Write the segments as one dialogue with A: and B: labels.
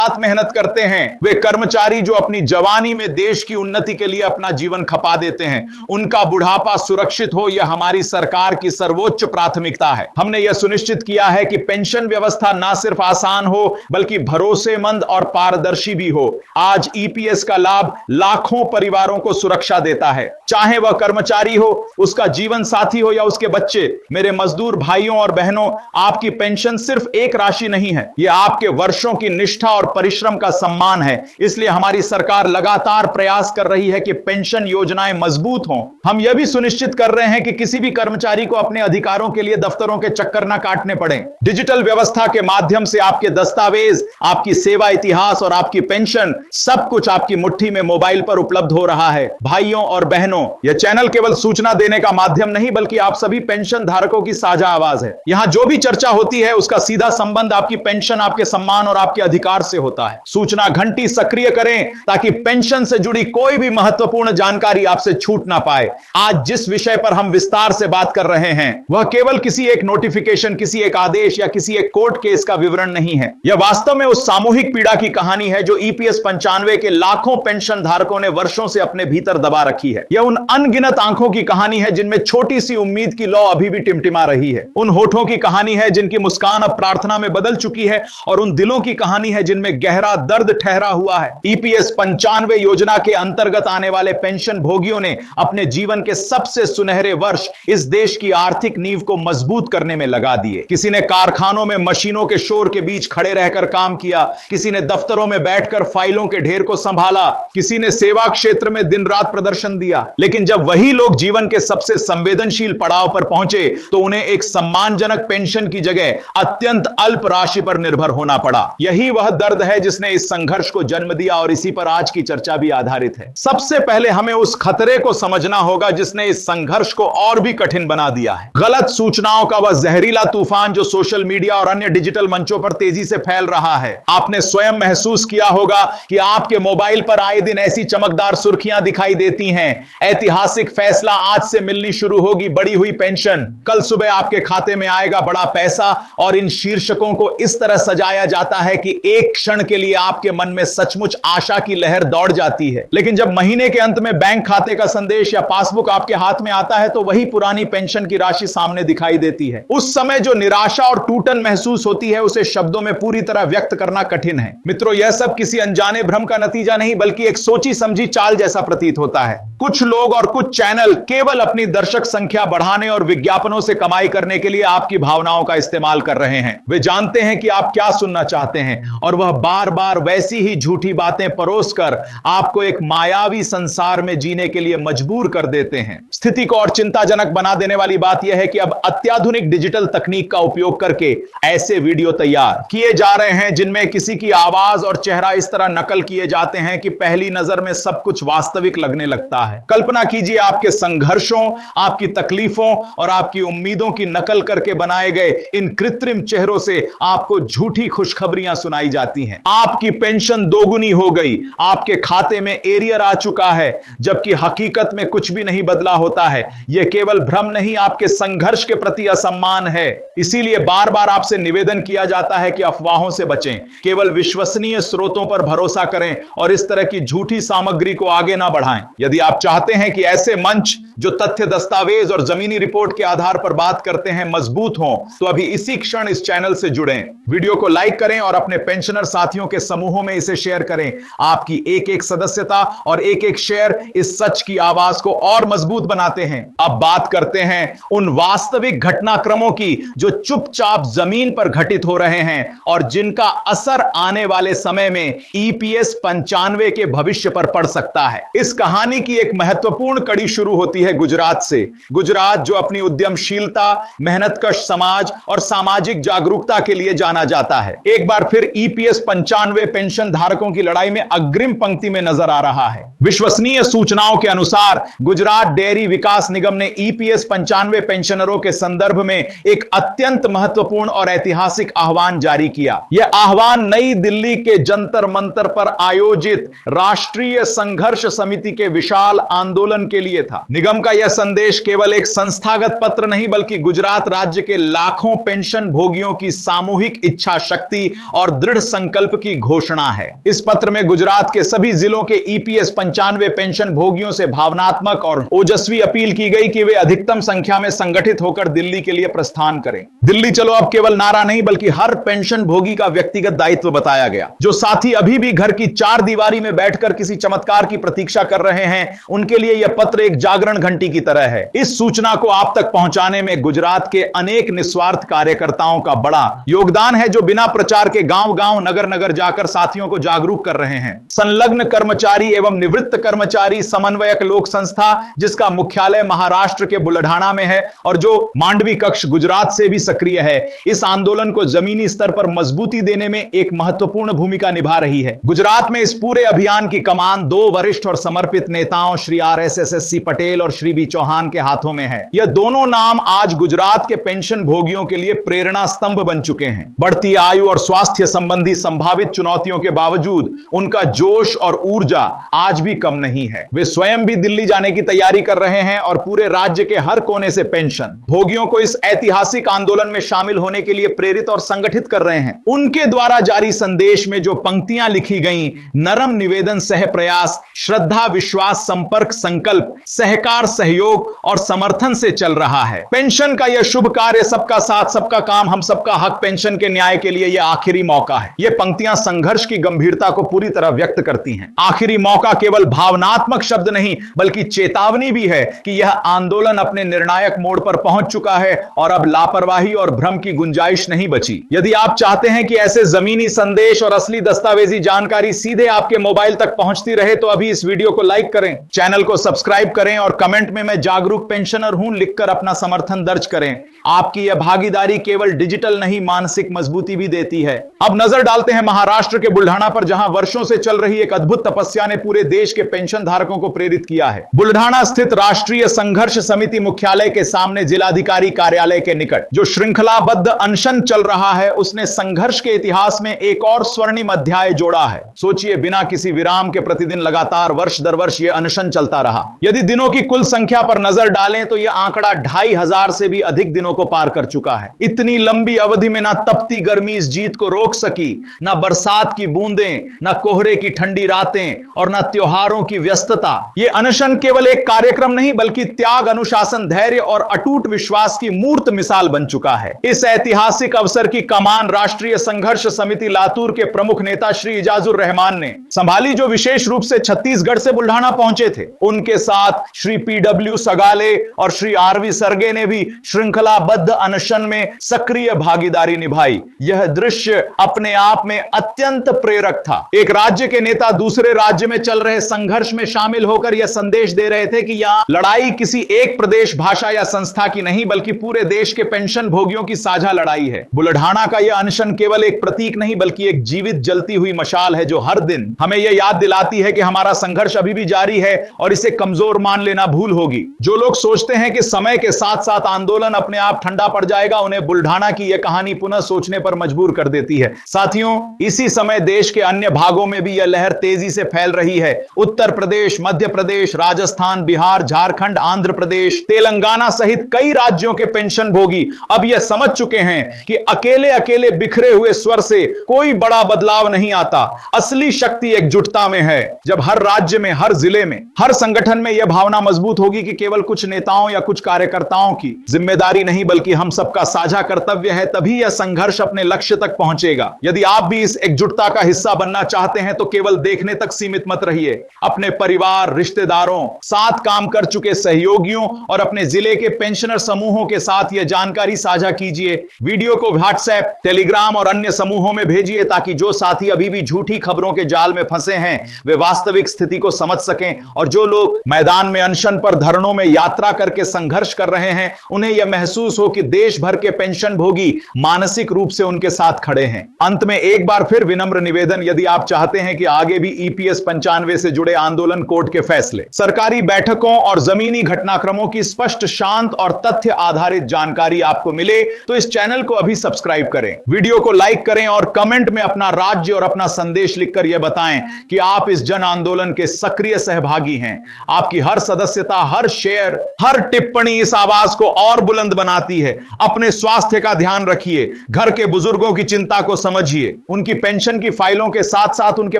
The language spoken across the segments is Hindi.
A: रात मेहनत करते हैं, वे कर्मचारी जो अपनी जवानी में देश की उन्नति के लिए अपना जीवन खपा देते हैं, उनका बुढ़ापा सुरक्षित हो, यह हमारी सरकार की सर्वोच्च प्राथमिकता है। हमने यह सुनिश्चित किया है कि पेंशन व्यवस्था ना सिर्फ आसान हो बल्कि भरोसेमंद और पारदर्शी भी हो। आज ईपीएस का लाभ लाखों परिवारों को सुरक्षा देता है, चाहे वह कर्मचारी हो, उसका जीवन साथी हो या उसके बच्चे। मेरे मजदूर भाइयों और बहनों, आपकी पेंशन सिर्फ एक राशि नहीं है, यह आपके वर्षों की निष्ठा और परिश्रम का सम्मान है। इसलिए हमारी सरकार लगातार प्रयास कर रही है कि पेंशन योजनाएं मजबूत हों। हम यह भी सुनिश्चित कर रहे हैं कि किसी भी कर्मचारी को अपने अधिकारों के लिए दफ्तरों के चक्कर ना काटने पड़े। डिजिटल व्यवस्था के माध्यम से आपके दस्तावेज, आपकी सेवा इतिहास और आपकी पेंशन, सब कुछ आपकी मुट्ठी में मोबाइल पर उपलब्ध हो रहा है। भाइयों और बहनों, यह चैनल केवल सूचना देने का माध्यम नहीं बल्कि आप सभी पेंशन धारकों की साझा आवाज है। यहां जो भी चर्चा होती है उसका सीधा संबंध आपकी पेंशन, आपके सम्मान और आपके अधिकार से होता है। सूचना घंटी सक्रिय करें ताकि पेंशन से जुड़ी कोई भी महत्वपूर्ण जानकारी आपसे छूट ना पाए। आज जिस विषय पर हम विस्तार से बात कर रहे हैं वह केवल किसी एक नोटिफिकेशन, किसी एक आदेश या किसी एक कोर्ट केस का विवरण नहीं है। यह वास्तव में उस सामूहिक पीड़ा की कहानी है जो ईपीएस 95 के लाखों पेंशन धारकों ने वर्षों से अपने भीतर दबा रखी है। यह उन अनगिनत आंखों की कहानी है जिनमें छोटी सी उम्मीद की लौ अभी भी टिमटिमा रही है। उन होठों की कहानी है जिनकी मुस्कान अब प्रार्थना में बदल चुकी है, और उन दिलों की कहानी है जिनमें गहरा दर्द ठहरा हुआ है। ईपीएस 95 योजना के अंतर्गत आने वाले पेंशन भोगियों ने अपने जीवन के सबसे सुनहरे वर्ष इस देश की आर्थिक नींव को मजबूत करने में लगा दिए। किसी ने कारखानों में मशीनों के शोर के बीच खड़े रहकर काम किया, किसी ने दफ्तरों में बैठकर फाइलों के ढेर को संभाला, किसी ने सेवा क्षेत्र में दिन रात प्रदर्शन दिया। लेकिन जब वही लोग जीवन के सबसे संवेदनशील पड़ाव पर पहुंचे तो उन्हें एक सम्मानजनक पेंशन की जगह अत्यंत अल्प राशि पर निर्भर होना पड़ा। यही वह दर्द है जिसने इस संघर्ष को जन्म दिया और इसी पर आज की चर्चा भी आधारित है। सबसे पहले हमें उस खतरे को समझना होगा जिसने इस संघर्ष को और भी कठिन बना दिया है। गलत सूचनाओं का वह जहरीला तूफान जो सोशल मीडिया और अन्य डिजिटल मंचों पर तेजी से फैल रहा है। आपने स्वयं महसूस किया होगा कि आपके मोबाइल पर आए दिन ऐसी चमकदार सुर्खियां दिखाई देती हैं, ऐतिहासिक फैसला आज से मिलनी शुरू होगी, बढ़ी हुई पेंशन, कल सुबह आपके खाते में आएगा बड़ा पैसा। और इन शीर्षकों को इस तरह सजाया जाता है कि एक क्षण के लिए आपके मन में सचमुच आशा की लहर दौड़ जाती है। लेकिन जब महीने के अंत में बैंक खाते का संदेश या पासबुक आपके हाथ में आता है तो वही पुरानी पेंशन की राशि सामने दिखाई देती है। उस समय जो निराशा और टूटन महसूस होती है उसे शब्दों में पूरी तरह व्यक्त करना कठिन है। मित्रों, यह सब किसी अनजाने भ्रम का नतीजा नहीं बल्कि एक सोची समझी चाल जैसा प्रतीत होता है। कुछ लोग और कुछ चैनल केवल अपनी दर्शक संख्या बढ़ाने और विज्ञापनों से कमाई करने के लिए आपकी भावनाओं का इस्तेमाल कर रहे हैं। वे जानते हैं कि आप क्या सुनना चाहते हैं और वह बार बार वैसी ही झूठी बातें परोसकर आपको एक मायावी संसार में जीने के लिए मजबूर कर देते हैं। स्थिति को और चिंताजनक बना देने वाली बात यह है कि अब अत्याधुनिक डिजिटल तकनीक का उपयोग करके ऐसे वीडियो तैयार किए जा रहे हैं जिनमें किसी की आवाज और चेहरा इस तरह नकल किए जाते हैं कि पहली नजर में सब कुछ वास्तविक लगने लगता है। कल्पना कीजिए आपके संघर्षों, आपकी तकलीफों और आपकी उम्मीदों की नकल करके बनाए गए इन कृत्रिम चेहरों से आपको झूठी खुशखबरियां सुनाई जाती हैं। आपकी पेंशन दोगुनी हो गई, आपके खाते में एरियर आ चुका है, जबकि हकीकत में कुछ भी नहीं बदला होता है। यह केवल भ्रम नहीं, आपके संघर्ष के प्रति असम्मान है। इसीलिए बार बार आपसे निवेदन किया जाता है कि अफवाहों से बचें, केवल विश्वसनीय स्रोतों पर भरोसा करें और इस तरह की झूठी सामग्री को आगे ना बढ़ाएं। यदि आप चाहते हैं कि ऐसे मंच जो तथ्य, दस्तावेज और जमीनी रिपोर्ट के आधार पर बात करते हैं मजबूत हों, तो अभी इसी क्षण इस चैनल से जुड़ें। वीडियो को लाइक करें और अपने पेंशनर साथियों के समूहों में इसे शेयर करें। आपकी एक एक सदस्यता और एक एक शेयर इस सच की आवाज को और मजबूत बनाते हैं। अब बात करते हैं उन वास्तविक घटनाक्रमों की जो चुपचाप जमीन पर घटित हो रहे हैं और जिनका असर आने वाले समय में ईपीएस 95 के भविष्य पर पड़ सकता है। इस कहानी की एक महत्वपूर्ण कड़ी शुरू होती है गुजरात से। गुजरात जो अपनी उद्यमशीलता, मेहनतकश समाज और सामाजिक जागरूकता के लिए जाना जाता है, एक बार फिर ईपीएस 95 पेंशन धारकों की लड़ाई में अग्रिम पंक्ति में नजर आ रहा है। विश्वसनीय सूचनाओं के अनुसार गुजरात डेयरी विकास निगम ने ईपीएस 95 पेंशनरों के संदर्भ में एक अत्यंत महत्वपूर्ण और ऐतिहासिक आह्वान जारी किया। यह आह्वान नई दिल्ली के जंतर मंतर पर आयोजित राष्ट्रीय संघर्ष समिति के विशाल आंदोलन के लिए था। निगम का यह संदेश केवल एक संस्थागत पत्र नहीं बल्कि गुजरात राज्य के लाखों पेंशन भोगियों की सामूहिक इच्छा शक्ति और दृढ़ संकल्प संकल्प की घोषणा है। इस पत्र में गुजरात के सभी जिलों के ईपीएस 95 पेंशन भोगियों से भावनात्मक और ओजस्वी अपील की गई कि वे अधिकतम संख्या में संगठित होकर दिल्ली के लिए प्रस्थान करें। दिल्ली चलो अब केवल नारा नहीं बल्कि हर पेंशन भोगी का व्यक्तिगत दायित्व बताया गया। जो साथी अभी भी घर की चार दीवारी में बैठकर किसी चमत्कार की प्रतीक्षा कर रहे हैं, उनके लिए यह पत्र एक जागरण घंटी की तरह है। इस सूचना को आप तक पहुंचाने में गुजरात के अनेक निस्वार्थ कार्यकर्ताओं का बड़ा योगदान है, जो बिना प्रचार के गांव-गांव, नगर-नगर जाकर साथियों को जागरूक कर रहे हैं। संलग्न कर्मचारी एवं निवृत्त कर्मचारी समन्वयक लोक संस्था, जिसका मुख्यालय महाराष्ट्र के बुलढाणा में है और जो मांडवी कक्ष गुजरात से भी सक्रिय है, इस आंदोलन को जमीनी स्तर पर मजबूती देने में एक महत्वपूर्ण भूमिका निभा रही है। गुजरात में इस पूरे अभियान की कमान दो वरिष्ठ और समर्पित नेताओं श्री RSSSC पटेल और श्री बी चौहान के हाथों में है। यह दोनों नाम आज गुजरात के पेंशन भोगियों के लिए प्रेरणा स्तंभ बन चुके हैं। बढ़ती आयु और स्वास्थ्य संबंधी संभावित चुनौतियों के बावजूद उनका जोश और ऊर्जा आज भी कम नहीं है। वे स्वयं भी दिल्ली जाने की तैयारी कर रहे हैं और पूरे राज्य के हर कोने से पेंशन भोगियों को इस ऐतिहासिक आंदोलन में शामिल होने के लिए प्रेरित और संगठित कर रहे हैं। उनके द्वारा जारी संदेश में जो पंक्तियां लिखी गई, नरम निवेदन, सह प्रयास, श्रद्धा, विश्वास, संपर्क, संकल्प, सहकार, सहयोग और समर्थन से चल रहा है। पेंशन का यह शुभ कार्य, सबका साथ सबका काम, हम सबका हक, पेंशन के न्याय के लिए यह आखिरी मौका है। ये पंक्तियां संघर्ष की गंभीरता को पूरी तरह व्यक्त करती हैं। आखिरी मौका केवल भावनात्मक शब्द नहीं बल्कि चेतावनी भी है कि यह आंदोलन अपने निर्णायक मोड़ पर पहुंच चुका है और अब लापरवाही और भ्रम की गुंजाइश नहीं बची। यदि आप चाहते हैं कि ऐसे जमीनी संदेश और असली दस्तावेजी जानकारी सीधे आपके मोबाइल तक पहुंचती रहे तो अभी इस वीडियो को लाइक करें, चैनल को सब्सक्राइब करें और कमेंट में मैं जागरूक पेंशनर हूं लिखकर अपना समर्थन दर्ज करें। आपकी यह भागीदारी केवल डिजिटल नहीं, मानसिक मजबूती भी देती है। अब नजर डालते हैं महाराष्ट्र के बुल्ढाणा पर, जहां वर्षों से चल रही एक अद्भुत तपस्या ने पूरे देश के पेंशन धारकों को प्रेरित किया है। बुल्ढाणा स्थित राष्ट्रीय संघर्ष समिति मुख्यालय के सामने जिलाधिकारी कार्यालय के निकट जो श्रृंखलाबद्ध अनशन चल रहा है, उसने संघर्ष के इतिहास में एक और स्वर्णिम अध्याय जोड़ा है। सोचिए, बिना किसी विराम के प्रतिदिन लगातार वर्ष दर वर्ष यह अनशन चलता रहा। यदि दिनों की कुल संख्या पर नजर डालें तो यह आंकड़ा 2500 से भी अधिक दिनों को पार कर चुका है। इतनी लंबी अवधि में ना तपती गर्मी इस जीत को रोक सकी, ना बरसात की बूंदें, ना कोहरे की ठंडी रातें और ना त्योहारों की व्यस्तता। यह अनशन केवल एक कार्यक्रम नहीं बल्कि त्याग, अनुशासन, धैर्य और अटूट विश्वास की मूर्त मिसाल बन चुका है। इस ऐतिहासिक अवसर की कमान राष्ट्रीय संघर्ष समिति लातूर के प्रमुख नेता श्री इजाजुर रहमान ने संभाली, जो विशेष रूप से छत्तीसगढ़ से बुल्ढाणा पहुंचे थे। उनके साथ श्री PW सगाले और श्री RV सरगे ने भी श्रृंखलाबद्ध अनशन में सक्रिय भागीदारी निभाई। यह दृश्य अपने आप में अत्यंत प्रेरक था। एक राज्य के नेता दूसरे राज्य में चल रहे संघर्ष में शामिल होकर यह संदेश दे रहे थे कि यह लड़ाई किसी एक प्रदेश, भाषा या संस्था की नहीं बल्कि पूरे देश के पेंशन भोगियों की साझा लड़ाई है। बुल्ढाणा का यह अनशन केवल एक प्रतीक नहीं बल्कि एक जीवित जलती हुई मशाल है, जो हर दिन हमें यह याद दिलाती है कि हमारा संघर्ष अभी भी जारी है और इसे कमजोर मान लेना भूल होगी। जो लोग सोचते हैं कि समय के साथ साथ आंदोलन अपने आप ठंडा पड़ जाएगा, उन्हें बुल्ढाणा की यह कहानी पुनः सोचने पर मजबूर कर देती है। साथियों, इसी समय देश के अन्य भागों में भी यह लहर तेजी से फैल रही है। उत्तर प्रदेश, मध्य प्रदेश, राजस्थान, बिहार, झारखंड, आंध्र प्रदेश, तेलंगाना सहित कई राज्यों के पेंशन भोगी अब यह समझ चुके हैं कि अकेले अकेले बिखरे हुए स्वर से कोई बड़ा बदलाव नहीं आता। असली शक्ति एकजुटता में है। जब हर राज्य में, हर जिले में, हर संगठन में यह भावना मजबूत होगी कि केवल कुछ नेताओं या कुछ कार्यकर्ताओं की जिम्मेदारी नहीं बल्कि हम सबका साझा कर्तव्य है, तभी यह संघर्ष अपने लक्ष्य तक पहुंचेगा। यदि आप भी इस एकजुटता का हिस्सा बनना चाहते हैं तो केवल देखने तक सीमित मत रहिए। अपने परिवार, रिश्तेदारों, साथ काम कर चुके सहयोगियों और अपने जिले के पेंशनर समूहों के साथ यह जानकारी साझा कीजिए। वीडियो को व्हाट्सएप, टेलीग्राम और अन्य समूहों में भेजिए ताकि जो साथी अभी भी झूठी खबरों के जाल में फंसे हैं वे वास्तविक स्थिति को समझ सकें, और जो लोग मैदान में, अनशन पर, धरनों में यात्रा करके संघर्ष कर रहे हैं उन्हें यह महसूस हो कि देश भर के पेंशन भोगी मानसिक रूप से उनके साथ खड़े हैं। अंत में एक बार फिर विनम्र निवेदन, यदि आप चाहते हैं कि आगे भी EPS 95 से जुड़े आंदोलन, कोर्ट के फैसले, सरकारी बैठकों और जमीनी घटनाक्रमों की स्पष्ट, शांत और तथ्य आधारित जानकारी आपको मिले तो इस चैनल को अभी सब्सक्राइब करें, वीडियो को लाइक करें और कमेंट में अपना राज्य और अपना संदेश लिखकर यह बताएं कि आप इस जन आंदोलन के सक्रिय सहभागी हैं। आपकी हर सदस्यता, हर शेयर, हर टिप्पणी इस आवाज को और बुलंद बनाती है। अपने स्वास्थ्य का ध्यान रखिए, घर के बुजुर्गों की चिंता को समझिए उनकी पेंशन की फाइलों के साथ साथ उनके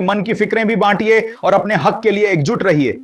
A: मन की फिक्रें भी बांटिए और अपने हक के लिए एकजुट रहिए।